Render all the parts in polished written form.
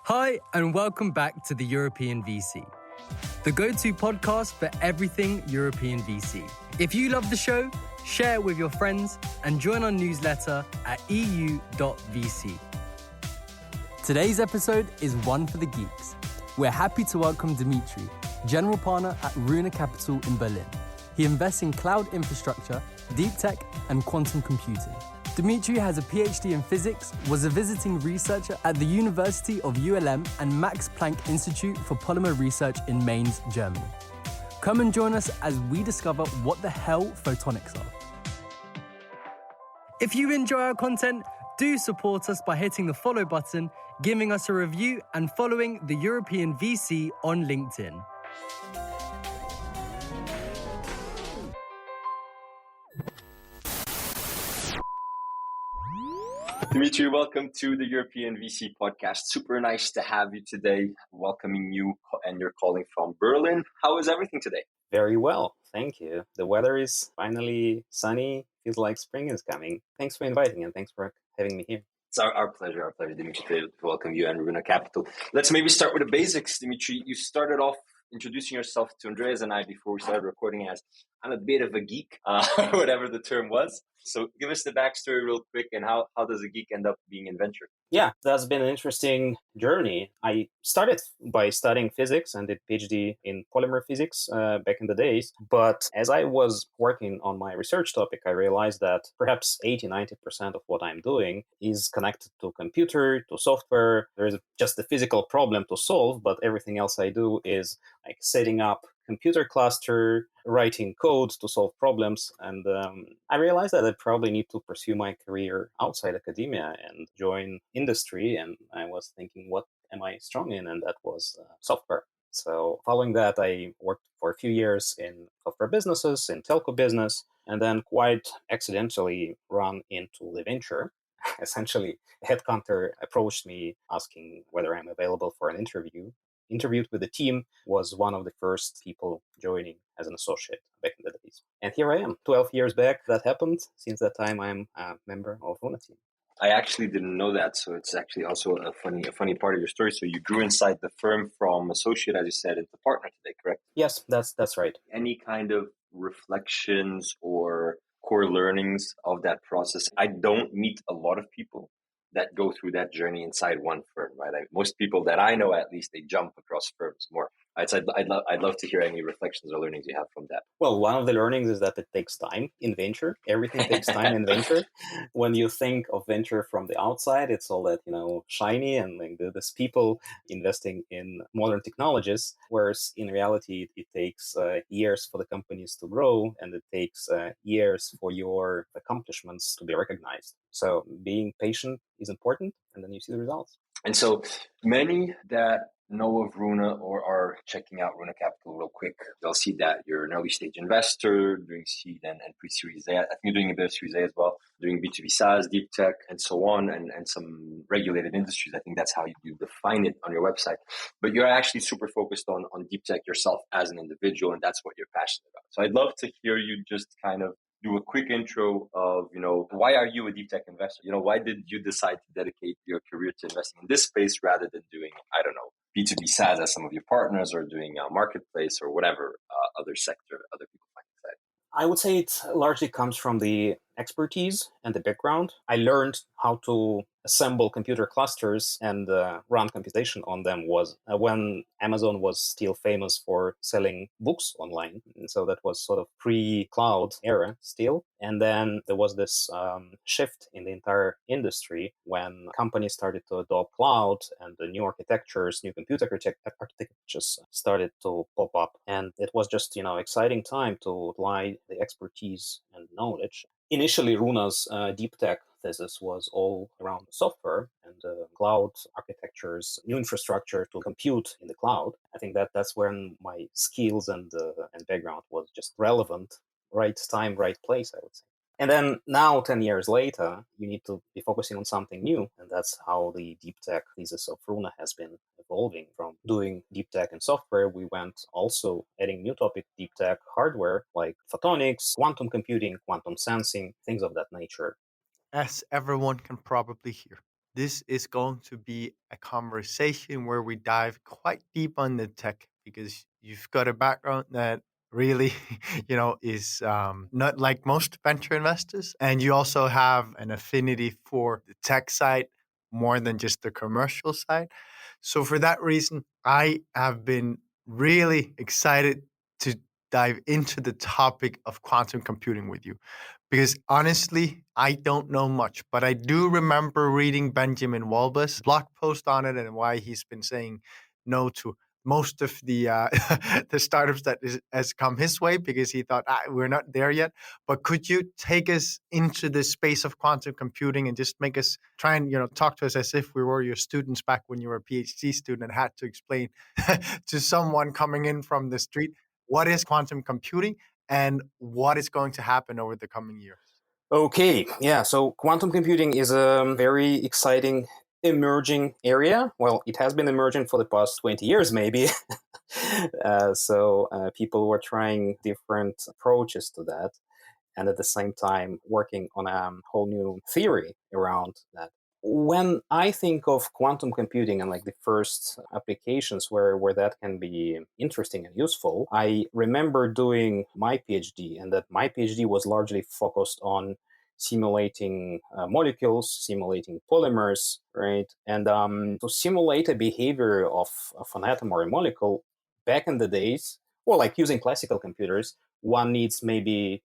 Hi, and welcome back to the European VC, the go-to podcast for everything European VC. If you love the show, share it with your friends and join our newsletter at eu.vc. Today's episode is one for the geeks. We're happy to welcome Dmitry, general partner at Runa Capital in Berlin. He invests in cloud infrastructure, deep tech, and quantum computing. Dmitry has a PhD in physics, was a visiting researcher at the University of ULM and Max Planck Institute for Polymer Research in Mainz, Germany. Come and join us as we discover what the hell photonics are. If you enjoy our content, do support us by hitting the follow button, giving us a review, and following the European VC on LinkedIn. Dmitry, welcome to the European VC podcast. Super nice to have you today, welcoming you, and you're calling from Berlin. How is everything today? Very well, thank you. The weather is finally sunny. Feels like spring is coming. Thanks for inviting and thanks for having me here. It's our pleasure, Dimitri, to welcome you and Runa Capital. Let's maybe start with the basics, Dimitri. You started off introducing yourself to Andreas and I before we started recording as I'm a bit of a geek, whatever the term was. So give us the backstory real quick and how does a geek end up being in venture? Yeah, that's been an interesting journey. I started by studying physics and did PhD in polymer physics back in the days. But as I was working on my research topic, I realized that perhaps 80-90% of what I'm doing is connected to computer, to software. There's just a physical problem to solve, but everything else I do is like setting up computer cluster, writing code to solve problems. And I realized that I probably need to pursue my career outside academia and join industry. And I was thinking, what am I strong in? And that was software. So following that, I worked for a few years in software businesses, in telco business, and then quite accidentally run into the venture. Essentially, a headhunter approached me asking whether I'm available for an interview. Interviewed with the team, was one of the first people joining as an associate back in the days. And here I am, 12 years back that happened. Since that time, I'm a member of Runa team. I actually didn't know that, so it's actually also a funny part of your story. So you grew inside the firm from associate, as you said, into partner today, correct? Yes, that's right. Any kind of reflections or core learnings of that process? I don't meet a lot of people that go through that journey inside one firm, right? Most people that I know, at least, they jump across firms more. I'd love to hear any reflections or learnings you have from that. Well, one of the learnings is that it takes time in venture. Everything takes time in venture. When you think of venture from the outside, it's all that, shiny and like there's people investing in modern technologies, whereas in reality, it takes years for the companies to grow, and it takes years for your accomplishments to be recognized. So being patient is important, and then you see the results. And so many that know of Runa or are checking out Runa Capital real quick, they'll see that you're an early stage investor doing seed and pre-series A. I think you're doing a bit of series A as well, doing B2B SaaS, deep tech, and so on, and some regulated industries. I think that's how you define it on your website. But you're actually super focused on deep tech yourself as an individual, and that's what you're passionate about. So I'd love to hear you just kind of do a quick intro of, why are you a deep tech investor? Why did you decide to dedicate your career to investing in this space rather than doing, B2B SaaS as some of your partners, or doing a marketplace or whatever other sector other people find exciting? I would say it largely comes from the expertise and the background. I learned how to assemble computer clusters and run computation on them was when Amazon was still famous for selling books online. And so that was sort of pre-cloud era still. And then there was this shift in the entire industry when companies started to adopt cloud, and the new architectures, new computer architectures started to pop up. And it was just, exciting time to apply the expertise and knowledge. Initially, Runa's deep tech thesis was all around software and cloud architectures, new infrastructure to compute in the cloud. I think that's when my skills and background was just relevant. Right time, right place, I would say. And then now, 10 years later, you need to be focusing on something new. And that's how the deep tech thesis of Runa has been evolving. From doing deep tech and software, we went also adding new topic, deep tech hardware, like photonics, quantum computing, quantum sensing, things of that nature. As everyone can probably hear. This is going to be a conversation where we dive quite deep on the tech because you've got a background that really, is not like most venture investors. And you also have an affinity for the tech side more than just the commercial side. So for that reason, I have been really excited to dive into the topic of quantum computing with you. Because honestly, I don't know much, but I do remember reading Benjamin Walbus' blog post on it and why he's been saying no to most of the the startups that has come his way because he thought we're not there yet. But could you take us into the space of quantum computing and just make us try and talk to us as if we were your students back when you were a PhD student and had to explain to someone coming in from the street what is quantum computing and what is going to happen over the coming years? Okay, yeah, so quantum computing is a very exciting emerging area. Well, it has been emerging for the past 20 years, maybe. So people were trying different approaches to that, and at the same time working on a whole new theory around that. When I think of quantum computing and like the first applications where that can be interesting and useful, I remember doing my PhD, and that my PhD was largely focused on simulating molecules, simulating polymers, right? And to simulate a behavior of an atom or a molecule back in the days, well, like using classical computers, one needs maybe,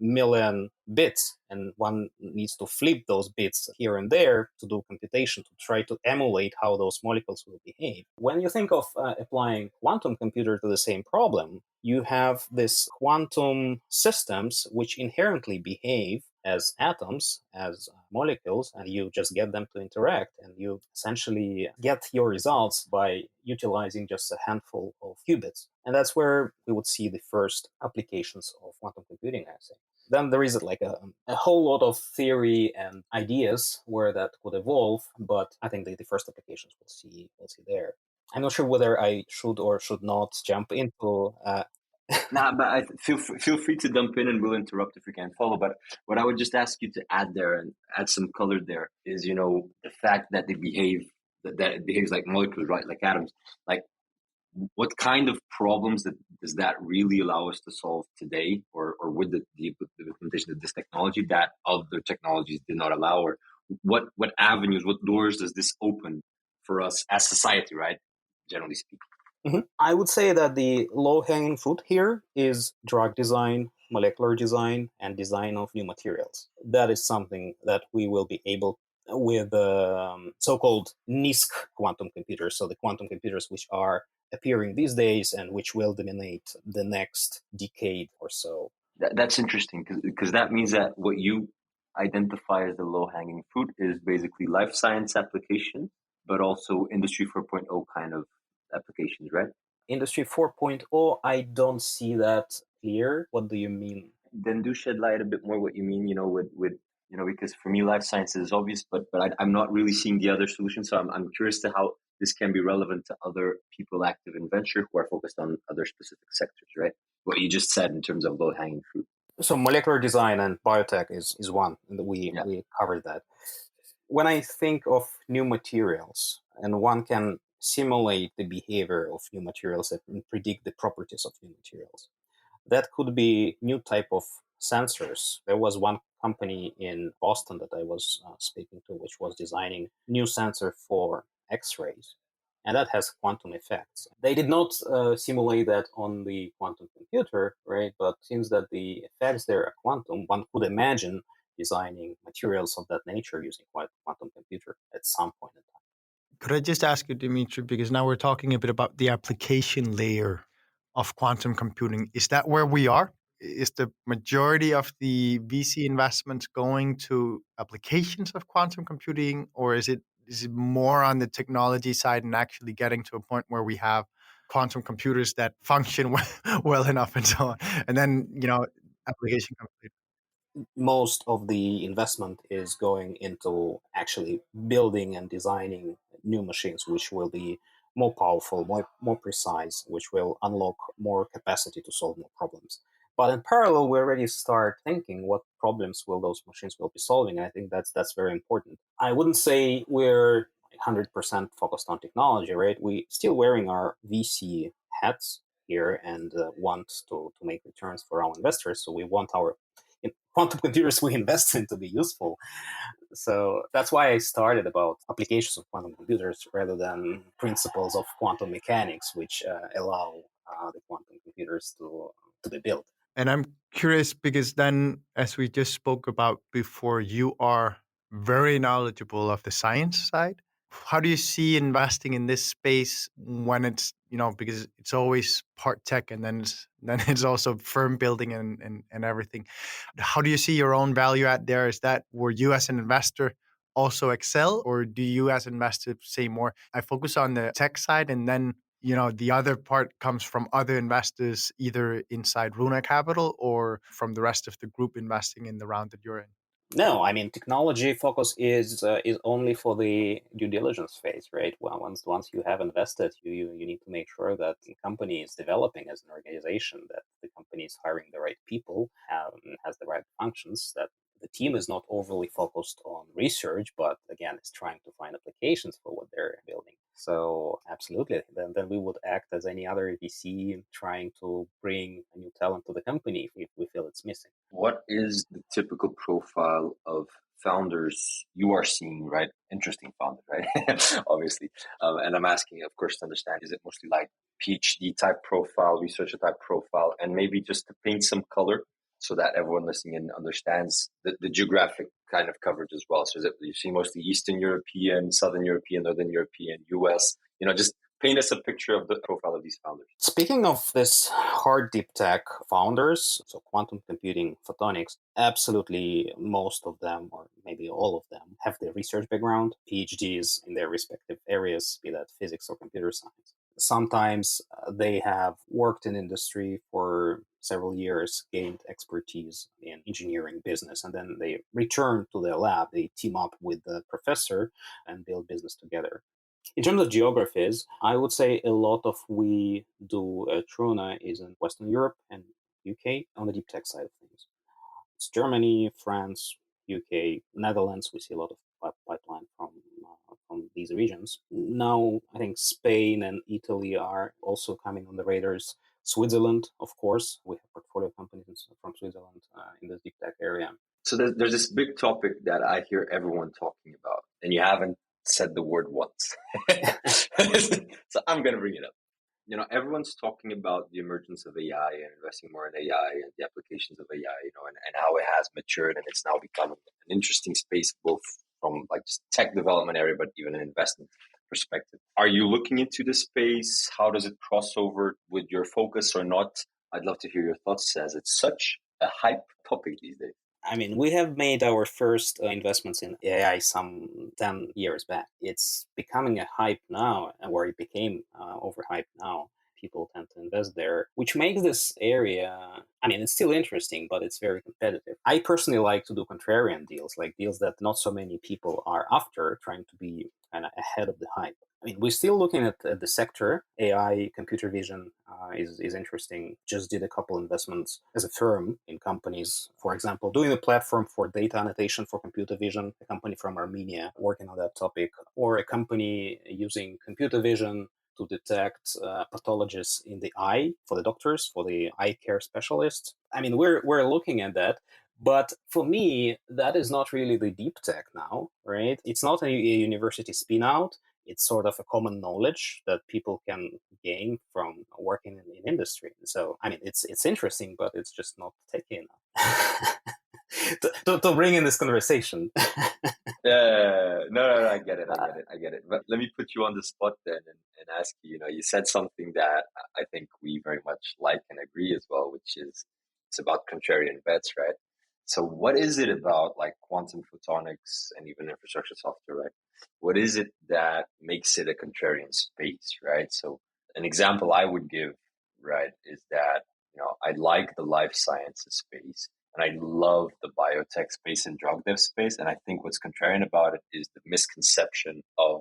million bits, and one needs to flip those bits here and there to do computation to try to emulate how those molecules will behave. When you think of applying quantum computer to the same problem, you have this quantum systems which inherently behave as atoms, as molecules, and you just get them to interact, and you essentially get your results by utilizing just a handful of qubits. And that's where we would see the first applications of quantum computing, I say. Then there is like a whole lot of theory and ideas where that could evolve, but I think the first applications we'll see there. I'm not sure whether I should or should not jump into. Nah, but feel free to dump in, and we'll interrupt if we can't follow. But what I would just ask you to add there and add some color there is, the fact that that it behaves like molecules, right, like atoms. Like, what kind of problems does that really allow us to solve today, or with the implementation of this technology that other technologies did not allow, or what avenues, what doors does this open for us as society, right? Generally speaking. Mm-hmm. I would say that the low-hanging fruit here is drug design, molecular design, and design of new materials. That is something that we will be able with so-called NISQ quantum computers, so the quantum computers which are appearing these days and which will dominate the next decade or so. That's interesting because that means that what you identify as the low-hanging fruit is basically life science application, but also Industry 4.0 kind of applications, right? Industry 4.0, I don't see that clear. What do you mean? Then do shed light a bit more what you mean, with because for me life science is obvious, but I'm not really seeing the other solutions. So I'm curious to how this can be relevant to other people active in venture who are focused on other specific sectors, right? What you just said in terms of low-hanging fruit. So molecular design and biotech is one, and we covered that. When I think of new materials, and one can simulate the behavior of new materials and predict the properties of new materials, that could be new type of sensors. There was one company in Boston that I was speaking to, which was designing new sensor for X-rays, and that has quantum effects. They did not simulate that on the quantum computer, right? But since that the effects there are quantum, one could imagine designing materials of that nature using quantum computer at some point in time. Could I just ask you, Dmitry, because now we're talking a bit about the application layer of quantum computing. Is that where we are? Is the majority of the VC investments going to applications of quantum computing, or is it more on the technology side and actually getting to a point where we have quantum computers that function well enough and so on, and then application complete? Most of the investment is going into actually building and designing new machines which will be more powerful, more precise, which will unlock more capacity to solve more problems. But in parallel, we already start thinking what problems will those machines will be solving. I think that's very important. I wouldn't say we're 100% focused on technology, right? We still wearing our VC hats here and want to make returns for our investors. So we want our quantum computers we invest in to be useful. So that's why I started about applications of quantum computers rather than principles of quantum mechanics, which allow the quantum computers to be built. And I'm curious because then, as we just spoke about before, you are very knowledgeable of the science side. How do you see investing in this space when it's, because it's always part tech and then it's also firm building and everything. How do you see your own value add there? Is that where you as an investor also excel, or do you as an investor say more, I focus on the tech side and then the other part comes from other investors, either inside Runa Capital or from the rest of the group investing in the round that you're in? No, I mean, technology focus is only for the due diligence phase, right? Well, once you have invested, you need to make sure that the company is developing as an organization, that the company is hiring the right people, has the right functions, that the team is not overly focused on research, but again, is trying to find applications for what they're building. So absolutely, then we would act as any other VC trying to bring a new talent to the company if we feel it's missing. What is the typical profile of founders you are seeing, right? Interesting founders, right? Obviously. And I'm asking, of course, to understand, is it mostly like PhD type profile, researcher type profile, and maybe just to paint some color so that everyone listening in understands the geographic kind of coverage as well. So is it, you see mostly Eastern European, Southern European, Northern European, US, just paint us a picture of the profile of these founders. Speaking of this hard deep tech founders, so quantum computing, photonics, absolutely most of them, or maybe all of them, have their research background, PhDs in their respective areas, be that physics or computer science. Sometimes they have worked in industry for several years, gained expertise in engineering business, and then they return to their lab, they team up with the professor and build business together. In terms of geographies, I would say a lot of we do at Runa is in Western Europe and UK on the deep tech side of things. It's Germany, France, UK, Netherlands. We see a lot of pipeline from these regions. Now, I think Spain and Italy are also coming on the radars. Switzerland, of course, we have portfolio companies from Switzerland in the deep tech area. So there's this big topic that I hear everyone talking about, and you haven't said the word once. So I'm going to bring it up. Everyone's talking about the emergence of AI and investing more in AI and the applications of AI, and how it has matured and it's now become an interesting space, both from like just tech development area, but even an investment perspective. Are you looking into this space? How does it cross over with your focus or not? I'd love to hear your thoughts, as it's such a hype topic these days. I mean, we have made our first investments in AI some 10 years back. It's becoming a hype now, or it became overhyped now. People tend to invest there, which makes this area, I mean, it's still interesting, but it's very competitive. I personally like to do contrarian deals, like deals that not so many people are after, trying to be kind of ahead of the hype. I mean, we're still looking at the sector. AI, computer vision is interesting. Just did a couple investments as a firm in companies. For example, doing a platform for data annotation for computer vision, a company from Armenia working on that topic, or a company using computer vision to detect pathologies in the eye for the doctors, for the eye care specialists. I mean, we're looking at that. But for me, that is not really the deep tech now, right? It's not a university spin out. It's sort of a common knowledge that people can gain from working in industry. So, I mean, it's interesting, but it's just not techy enough to bring in this conversation. No, I get it. But let me put you on the spot then and ask you, you said something that I think we very much like and agree as well, which is it's about contrarian bets, right? So what is it about like quantum photonics and even infrastructure software, right? What is it that makes it a contrarian space, right? So an example I would give, right, is that, I like the life sciences space and I love the biotech space and drug dev space. And I think what's contrarian about it is the misconception of,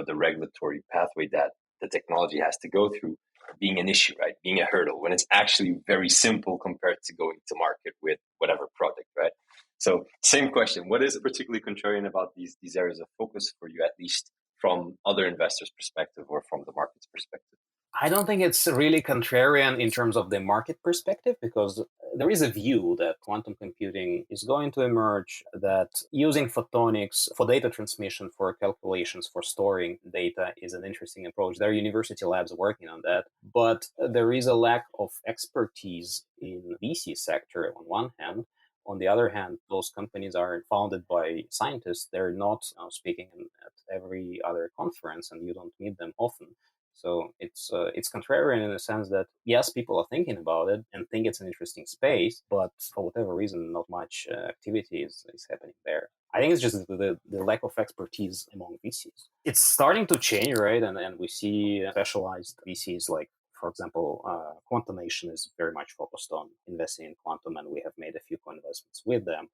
the regulatory pathway that the technology has to go through. being an issue, right? Being a hurdle, when it's actually very simple compared to going to market with whatever product, right? So same question, what is particularly contrarian about these areas of focus for you, at least from other investors' perspective or from the market's perspective? I don't think it's really contrarian in terms of the market perspective, because there is a view that quantum computing is going to emerge, that using photonics for data transmission, for calculations, for storing data is an interesting approach. There are university labs working on that, but there is a lack of expertise in the VC sector on one hand. On the other hand, those companies are founded by scientists. They're not speaking at every other conference, and you don't meet them often. So it's contrarian in the sense that, yes, people are thinking about it and think it's an interesting space, but for whatever reason, not much activity is happening there. I think it's just the lack of expertise among VCs. It's starting to change, right? And we see specialized VCs like, for example, Quantum Nation is very much focused on investing in quantum, and we have made a few co-investments with them.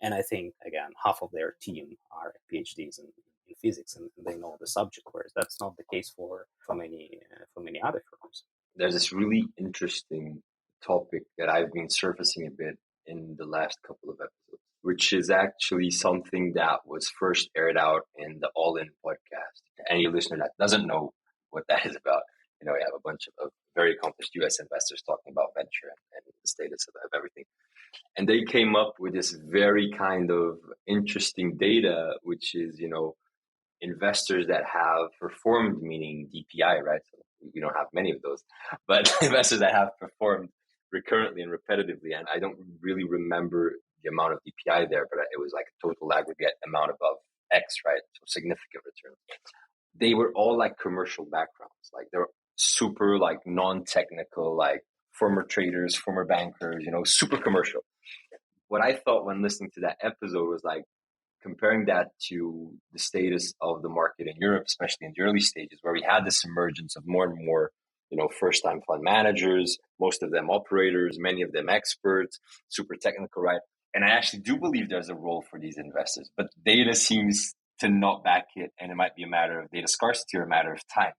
And I think, again, half of their team are PhDs in physics, and they know the subject, whereas that's not the case for many other firms. There's this really interesting topic that I've been surfacing a bit in the last couple of episodes, which is actually something that was first aired out in the All In podcast. Any listener that doesn't know what that is about, you have a bunch of very accomplished US investors talking about venture and the status of everything. And they came up with this very kind of interesting data, which is, investors that have performed, meaning DPI, right? So we don't have many of those, but investors that have performed recurrently and repetitively. And I don't really remember the amount of DPI there, but it was like a total aggregate amount above X, right? So significant return. They were all like commercial backgrounds. Like they're super like non-technical, like former traders, former bankers, super commercial. What I thought when listening to that episode was like, comparing that to the status of the market in Europe, especially in the early stages, where we had this emergence of more and more, first-time fund managers, most of them operators, many of them experts, super technical, right? And I actually do believe there's a role for these investors, but data seems to not back it, and it might be a matter of data scarcity or a matter of time,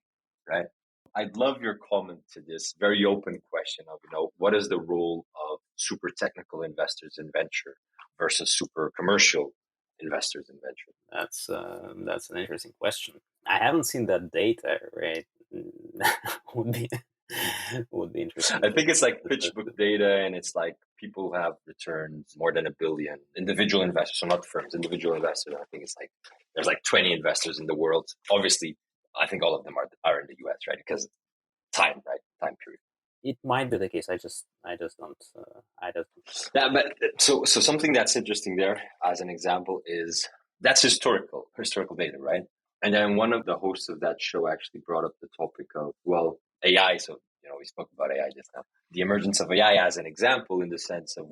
right? I'd love your comment to this very open question of, what is the role of super technical investors in venture versus super commercial investors in venture? That's an interesting question. I haven't seen that data, right? would be interesting. I think it's like pitch book data, and it's like people have returned more than $1 billion. Individual investors, so not firms, individual investors. I think it's like there's like 20 investors in the world. Obviously, I think all of them are in the US, right? Because time period. It might be the case. I just don't. Yeah, but so something that's interesting there, as an example, is that's historical data, right? And then one of the hosts of that show actually brought up the topic of AI. So we spoke about AI just now. The emergence of AI as an example, in the sense of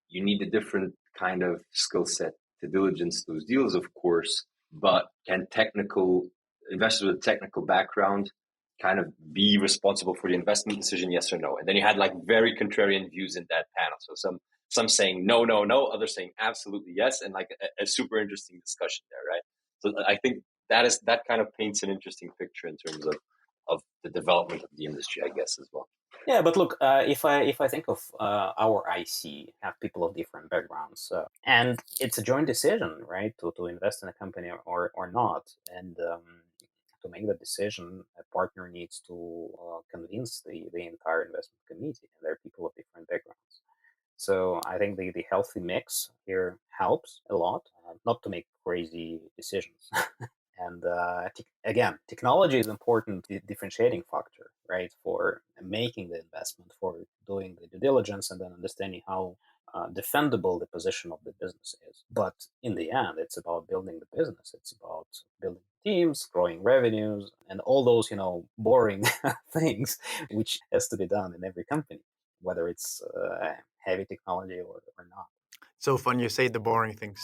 you need a different kind of skill set to diligence those deals, of course. But can technical investors with a technical background kind of be responsible for the investment decision, yes or no? And then you had like very contrarian views in that panel. So some saying no, others saying absolutely yes, and like a super interesting discussion there, right? So I think that kind of paints an interesting picture in terms of the development of the industry, I guess, as well. Yeah, but look, if I think of our IC, have people of different backgrounds, and it's a joint decision, right, to invest in a company or not, and to make that decision, a partner needs to convince the entire investment committee, and there are people of different backgrounds. So I think the healthy mix here helps a lot, not to make crazy decisions. And again, technology is an important differentiating factor, right, for making the investment, for doing the due diligence, and then understanding how defendable the position of the business is. But in the end, it's about building the business. It's about building teams, growing revenues, and all those, boring things, which has to be done in every company, whether it's heavy technology or not. So fun you say the boring things,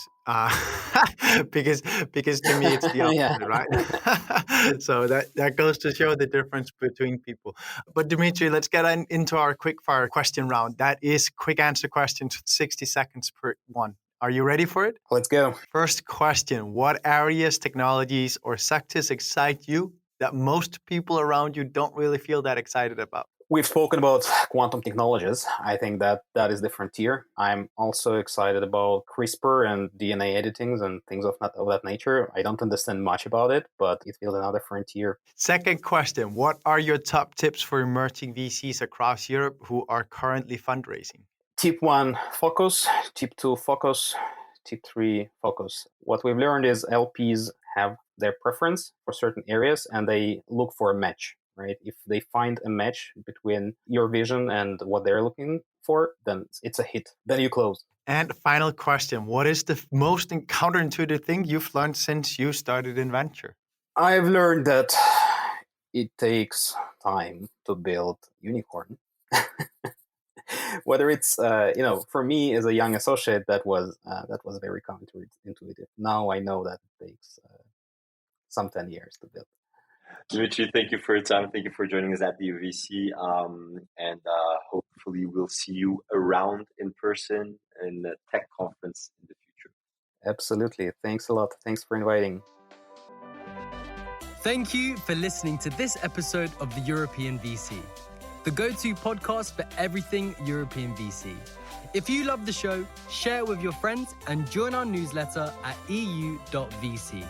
because to me it's the opposite, right? So that goes to show the difference between people. But Dmitry, let's get into our quick fire question round. That is quick answer questions, 60 seconds per one. Are you ready for it? Let's go. First question: what areas, technologies, or sectors excite you that most people around you don't really feel that excited about? We've spoken about quantum technologies. I think that is the frontier. I'm also excited about CRISPR and DNA editings and things of that nature. I don't understand much about it, but it feels another frontier. Second question, what are your top tips for emerging VCs across Europe who are currently fundraising? Tip 1, focus. Tip 2, focus. Tip 3, focus. What we've learned is LPs have their preference for certain areas and they look for a match. Right? If they find a match between your vision and what they're looking for, then it's a hit. Then you close. And final question, what is the most counterintuitive thing you've learned since you started in venture? I've learned that it takes time to build unicorn. Whether it's, for me as a young associate, that was very counterintuitive. Now I know that it takes some 10 years to build. Dmitry, thank you for your time. Thank you for joining us at the EUVC. And hopefully we'll see you around in person in the tech conference in the future. Absolutely. Thanks a lot. Thanks for inviting. Thank you for listening to this episode of the European VC, the go-to podcast for everything European VC. If you love the show, share it with your friends and join our newsletter at eu.vc.